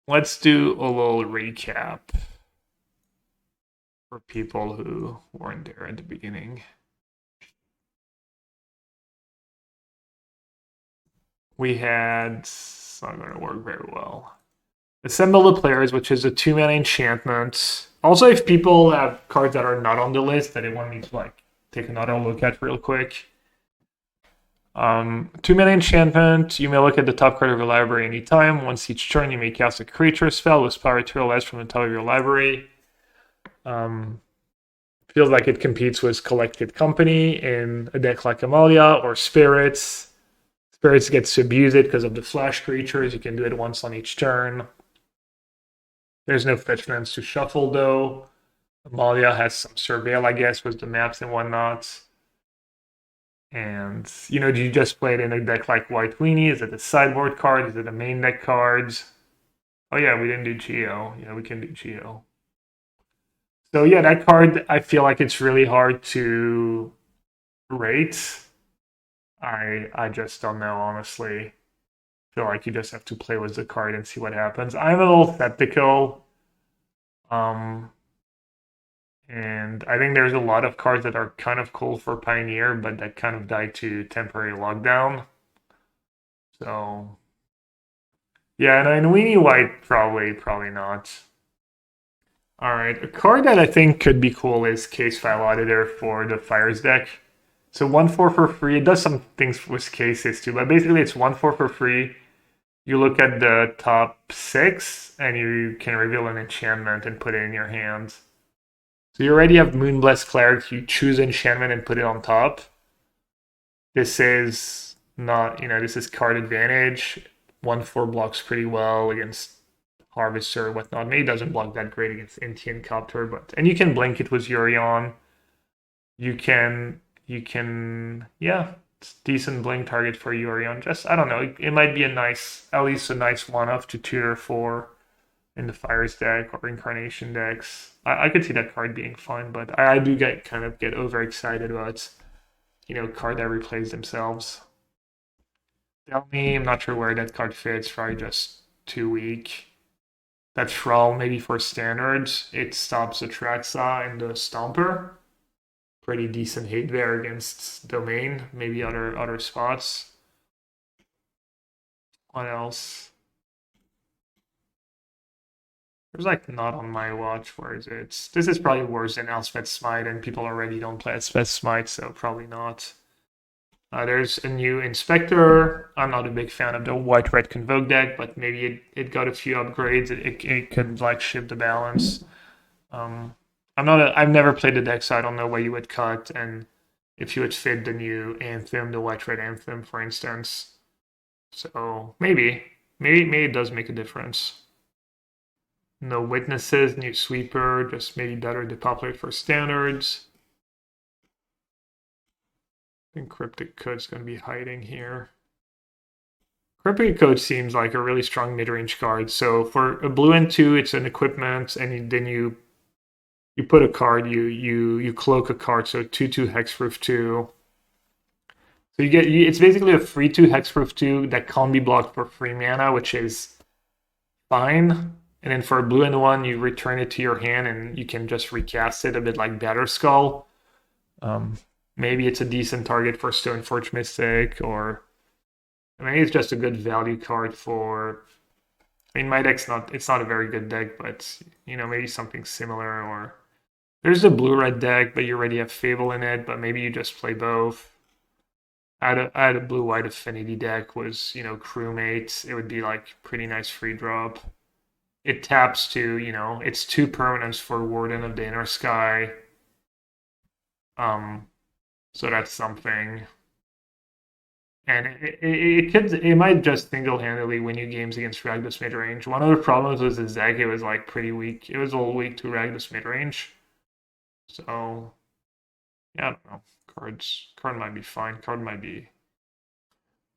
let's do a little recap for people who weren't there at the beginning. We had, it's not going to work very well. Assemble the players, which is a 2-mana enchantment. Also, if people have cards that are not on the list that they want me to like take another look at real quick. 2-mana enchantment. You may look at the top card of your library anytime. Once each turn, you may cast a creature spell with power materialized from the top of your library. Feels like it competes with Collected Company in a deck like Amalia or Spirits. Spirits gets to abuse it because of the flash creatures. You can do it once on each turn. There's no fetch lands to shuffle though. Amalia has some surveil, I guess, with the maps and whatnot. And, do you just play it in a deck like White Weenie? Is it a sideboard card? Is it a main deck cards? Oh yeah, we didn't do Geo. Yeah, we can do Geo. So yeah, that card, I feel like it's really hard to rate. I just don't know, honestly. I feel like you just have to play with the card and see what happens. I'm a little skeptical. Um, and I think there's a lot of cards that are kind of cool for Pioneer, but that kind of died to temporary lockdown. So yeah, and in Weenie White, probably not. All right, a card that I think could be cool is Case File Auditor for the Fires deck. So 1/4 for free. It does some things with cases too, but basically it's 1/4 for free. You look at the top 6 and you can reveal an enchantment and put it in your hand. So you already have Moonblessed Cleric. You choose enchantment and put it on top. This is not, this is card advantage. 1/4 blocks pretty well against Harvester or whatnot. Maybe it doesn't block that great against Intian Copter, but and you can blink it with Yurion. Yeah, it's decent blink target for Yurion. Just I don't know, it might be at least a nice one-off to tutor for in the Fires deck or Incarnation decks. I could see that card being fun, but I do get overexcited about card that replays themselves. Delmy, I'm not sure where that card fits. Probably just too weak. That Thrall maybe for standards. It stops Atraxa and the Stomper. Pretty decent hit there against Domain. Maybe other spots. What else? There's like not on my watch. Where is it? This is probably worse than Elspeth Smite, and people already don't play Elspeth Smite, so probably not. There's a new Inspector. I'm not a big fan of the white-red Convoke deck, but maybe it got a few upgrades. It could like shift the balance. I've never played the deck, so I don't know where you would cut and if you would fit the new Anthem, the white-red Anthem, for instance. So maybe it does make a difference. No Witnesses, new Sweeper, just maybe better depopulate for standards. I think Cryptic Code's going to be hiding here. Cryptic Code seems like a really strong mid-range card. So for a blue and 2, it's an equipment, and then you put a card, you cloak a card, so 2/2 hexproof 2. So it's basically a free 2 hexproof 2 that can't be blocked for free mana, which is fine. And then for a blue and 1, you return it to your hand and you can just recast it a bit like Batterskull. Maybe it's a decent target for Stoneforge Mystic, or maybe it's just a good value card for. I mean, my deck's it's not a very good deck, but maybe something similar. Or there's a blue-red deck, but you already have Fable in it, but maybe you just play both. I had a blue-white affinity deck with crewmates. It would be like pretty nice free drop. It taps to it's 2 permanents for Warden of the Inner Sky. So that's something. And it might just single-handedly win you games against Ragdos midrange. One of the problems was his deck, it was like pretty weak. It was a little weak to Ragdos midrange. So yeah, I don't know. Card might be fine. Card might be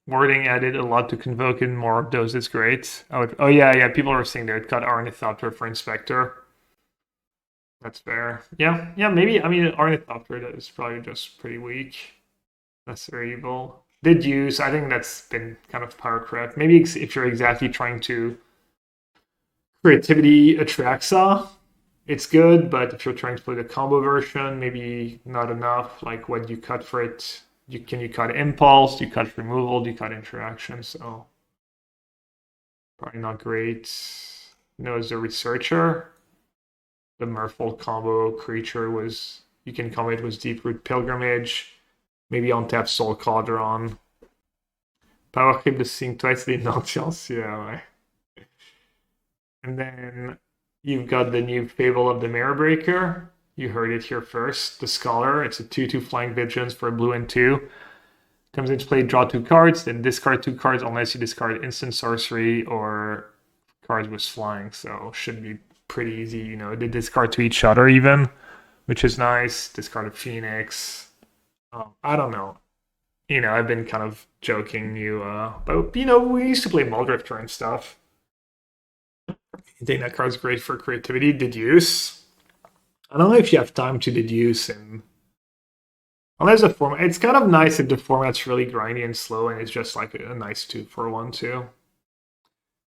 wording added a lot to Convoke, and more of those is great. Oh yeah, people are saying they would cut Ornithopter for Inspector. That's fair. Yeah, maybe. I mean, Ornithopter is probably just pretty weak. Necessary Evil. Did use. I think that's been kind of power correct. Maybe if you're exactly trying to Creativity Atraxa. It's good, but if you're trying to play the combo version, maybe not enough. Like what you cut for it, you cut impulse, do you cut removal, do you cut interaction? So probably not great. No, as a researcher, the Merfolk combo creature was you can combo it with Deep-Root Pilgrimage, maybe on tap Soul Cauldron. Power Creep de Sing twice the Nonsense, yeah, ouais. And then you've got the new Fable of the Mirror Breaker. You heard it here first. The Scholar. It's a 2/2 flying vigilance for a blue and 2. Comes into play, draw 2 cards, then discard 2 cards unless you discard instant sorcery or cards with flying. So should be pretty easy. You know, they discard to each other even, which is nice. Discard a Phoenix. I don't know. You know, I've been kind of joking you, but you know, we used to play Muldrifter and stuff. I think that card's great for creativity. Deduce. I don't know if you have time to deduce and unless the format, it's kind of nice if the format's really grindy and slow and it's just like a nice 2-for-1 too.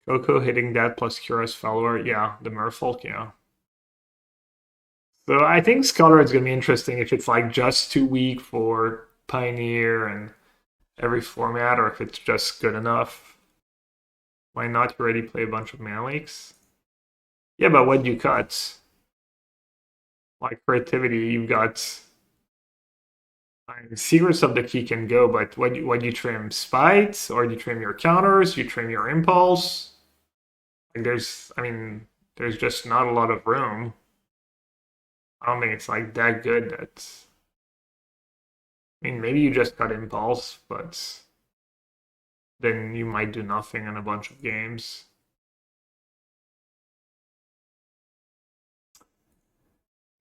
Coco hitting that plus Curious Follower, yeah, the Merfolk, yeah. So I think Scholar is gonna be interesting if it's like just too weak for Pioneer and every format, or if it's just good enough. Why not already play a bunch of mana leaks? Yeah, but what do you cut? Like creativity, you've got Secrets of the Key can go, but what do you trim? Spite? Or do you trim your counters? You trim your impulse? Like there's just not a lot of room. I don't think it's like that good that maybe you just cut impulse, but then you might do nothing in a bunch of games.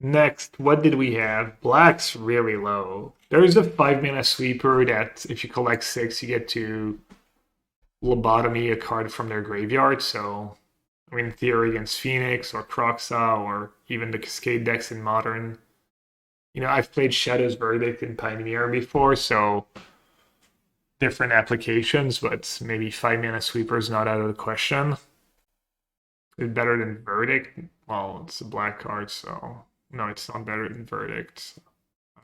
Next, what did we have? Black's really low. There's a 5-mana sweeper that if you collect 6, you get to lobotomy a card from their graveyard. So, in theory, against Phoenix or Croxa or even the Cascade decks in Modern. You know, I've played Shadow's Verdict in Pioneer before, so different applications, but maybe 5-mana sweeper is not out of the question. It's better than Verdict. Well, it's a black card, so no, it's not better than Verdict.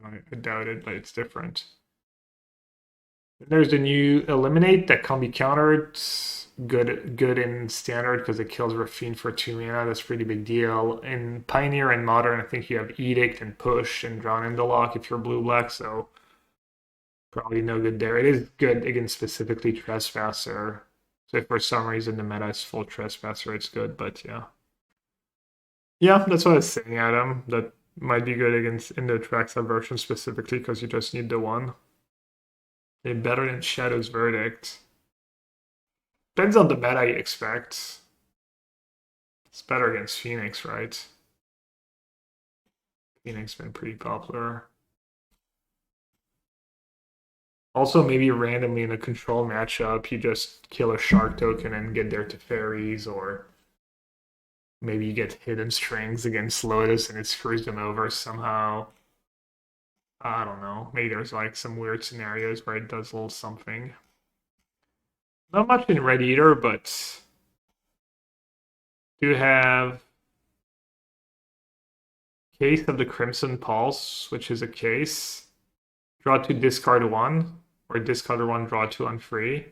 I doubt it, but it's different. There's the new Eliminate that can be countered. Good in Standard because it kills Rafine for 2 mana. That's a pretty big deal. In Pioneer and Modern, I think you have Edict and Push and Drown in the Lock if you're blue-black, so probably no good there. It is good against specifically Trespasser. So if for some reason the meta is full Trespasser, it's good, but yeah. Yeah, that's what I was saying, Adam. That might be good against in the Traxa version specifically because you just need the one. They're better than Shadow's Verdict. Depends on the meta you expect. It's better against Phoenix, right? Phoenix been pretty popular. Also, maybe randomly in a control matchup, you just kill a Shark token and get there to fairies, or maybe you get hidden strings against Lotus and it screws them over somehow. I don't know. Maybe there's like some weird scenarios where it does a little something. Not much in Red Eater, but do have Case of the Crimson Pulse, which is a case. Draw 2, discard 1, or discard 1, draw 2 on free.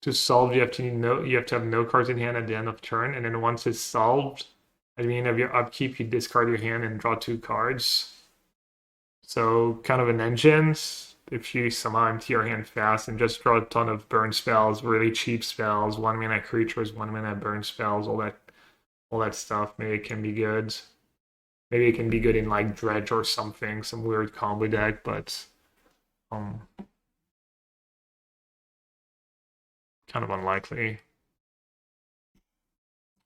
To solve, you have to have no cards in hand at the end of turn, and then once it's solved, at the end of your upkeep, you discard your hand and draw 2 cards. So kind of an engine. If you somehow empty your hand fast and just draw a ton of burn spells, really cheap spells, 1-mana creatures, 1-mana burn spells, all that stuff, maybe it can be good. Maybe it can be good in like Dredge or something, some weird combo deck, but kind of unlikely.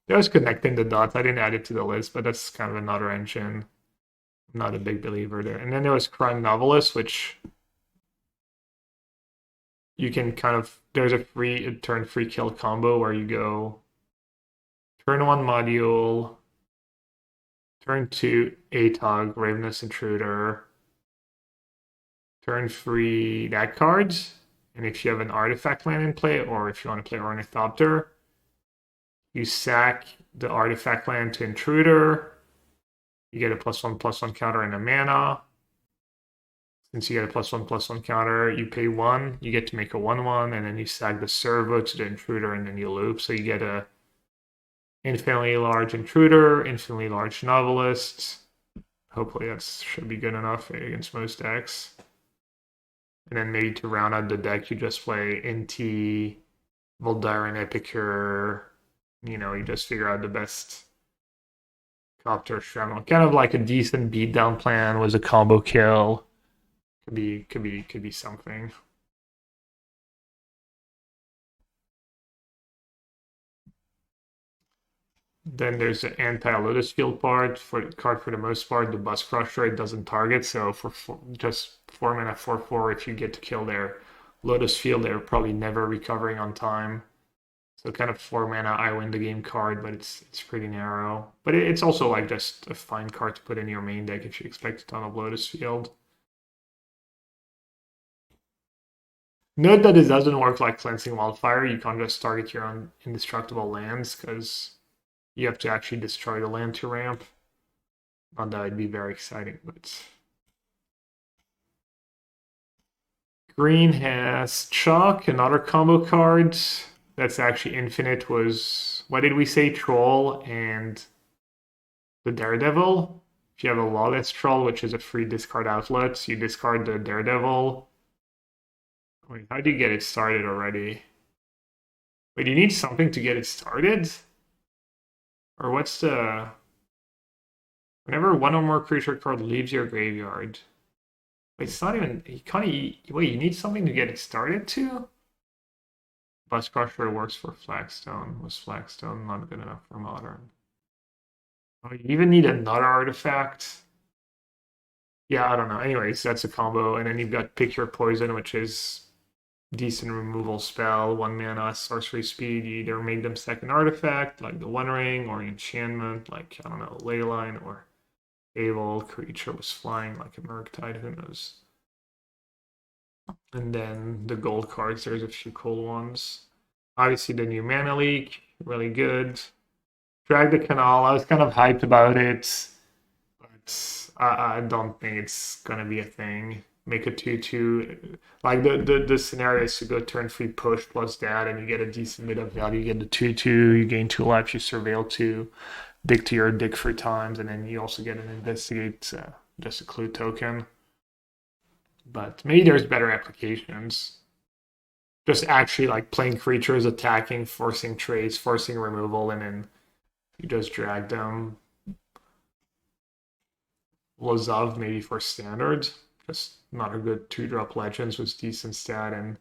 Just connecting the dots. I didn't add it to the list, but that's kind of another engine. I'm not a big believer there. And then there was Crime Novelist, which you can kind of there's a turn free kill combo where you go turn 1 module, turn 2 Atog, Ravenous Intruder, turn 3 that cards, and if you have an artifact land in play, or if you want to play Ornithopter, You sack the artifact land to Intruder. You get a +1/+1 counter and a mana. Since you get a +1/+1 counter, you pay 1. You get to make a 1/1, and then you sack the Servo to the Intruder, and then you loop. So you get a infinitely large Intruder, infinitely large Novelist. Hopefully that should be good enough against most decks. And then maybe to round out the deck, you just play NT, Voldaren, Epicure. You know, you just figure out the best Copter Shrapnel. Kind of like a decent beatdown plan was a combo kill. Could be something. Then there's the anti-Lotus Field card. For the most part, the Bus Crusher it doesn't target. So for just 4 mana 4/4, if you get to kill their Lotus Field, they're probably never recovering on time. So kind of 4 mana I win the game card, but it's pretty narrow. But it's also like just a fine card to put in your main deck if you expect a ton of Lotus Field. Note that it doesn't work like Cleansing Wildfire. You can't just target your own indestructible lands because you have to actually destroy the land to ramp. Not that it'd be very exciting, but... Green has Chalk, another combo card that's actually infinite was... What did we say? Troll and the Daredevil. If you have a Lawless Troll, which is a free discard outlet, you discard the Daredevil. Wait, how do you get it started already? Wait, you need something to get it started? Or what's the... Whenever one or more creature card leaves your graveyard. Wait, it's not even... You can't... Wait, you need something to get it started too? Bus Crusher works for Flagstone. Was Flagstone not good enough for Modern? Oh, you even need another artifact? Yeah, I don't know. Anyways, that's a combo. And then you've got Pick Your Poison, which is decent removal spell, 1 mana, sorcery speed. You either make them second artifact, like the One Ring, or enchantment, like, I don't know, Leyline, or Able creature was flying, like a Murktide, who knows. And then the gold cards, there's a few cool ones. Obviously, the new Mana Leak, really good. Drag the Canal, I was kind of hyped about it, but I don't think it's gonna be a thing. Make a 2/2. Like the scenario is to go turn 3 push plus that, and you get a decent bit of value. You get the 2/2, you gain 2 life, you surveil 2, dig to your dig 3 times, and then you also get an investigate, just a clue token. But maybe there's better applications. Just actually like playing creatures, attacking, forcing trades, forcing removal, and then you just drag them. Lozov maybe for standard. Just not a good 2-drop Legends with decent stat and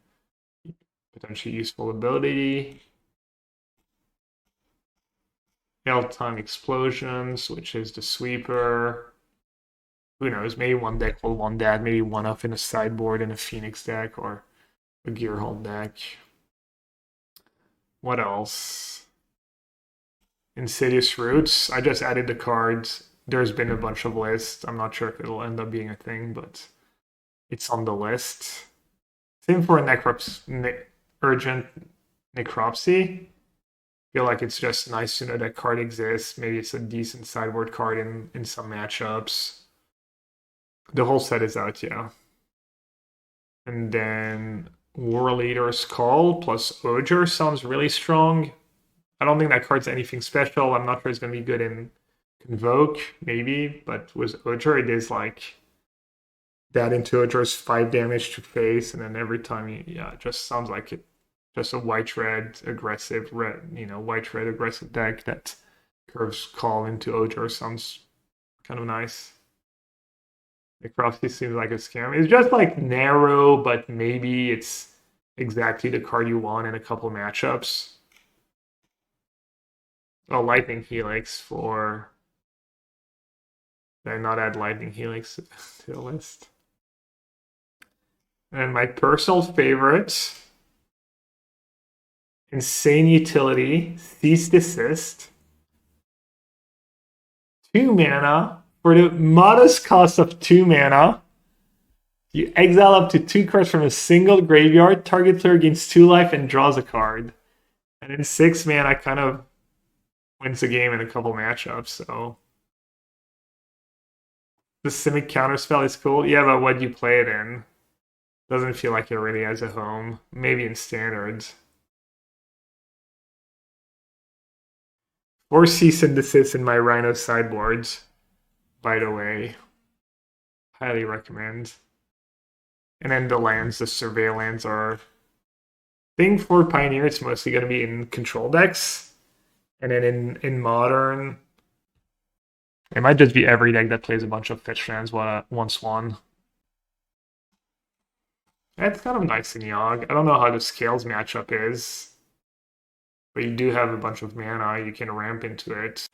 potentially useful ability. Time Explosions, which is the sweeper. Who knows? Maybe one deck will want that. Maybe one up in a sideboard in a Phoenix deck or a Gearhold deck. What else? Insidious Roots. I just added the cards. There's been a bunch of lists. I'm not sure if it'll end up being a thing, but it's on the list. Same for Urgent Necropsy. I feel like it's just nice to know that card exists. Maybe it's a decent sideboard card in some matchups. The whole set is out, yeah. And then War Leader's Call plus Oger sounds really strong. I don't think that card's anything special. I'm not sure it's going to be good in Convoke, maybe, but with Oger, it is like that into Oger's 5 damage to face, and then every time it just sounds like it. Just a white-red aggressive white-red aggressive deck that curves Call into Oger sounds kind of nice. Necropsy seems like a scam. It's just like narrow, but maybe it's exactly the card you want in a couple matchups. Oh, Lightning Helix for... Did I not add Lightning Helix to the list? And my personal favorite, insane utility, Cease Desist. 2 mana. For the modest cost of 2 mana, you exile up to 2 cards from a single graveyard, target player gains 2 life and draws a card. And in 6 mana, kind of wins the game in a couple matchups. So the Simic counterspell is cool. Yeah, but what do you play it in? Doesn't feel like it really has a home. Maybe in standards. 4 cease and desist in my Rhino sideboards, by the way. Highly recommend. And then the lands, the surveillance are. I think for Pioneer, it's mostly going to be in control decks. And then in Modern, it might just be every deck that plays a bunch of fetch lands once one. It's kind of nice in Yogg. I don't know how the scales matchup is. But you do have a bunch of mana, you can ramp into it.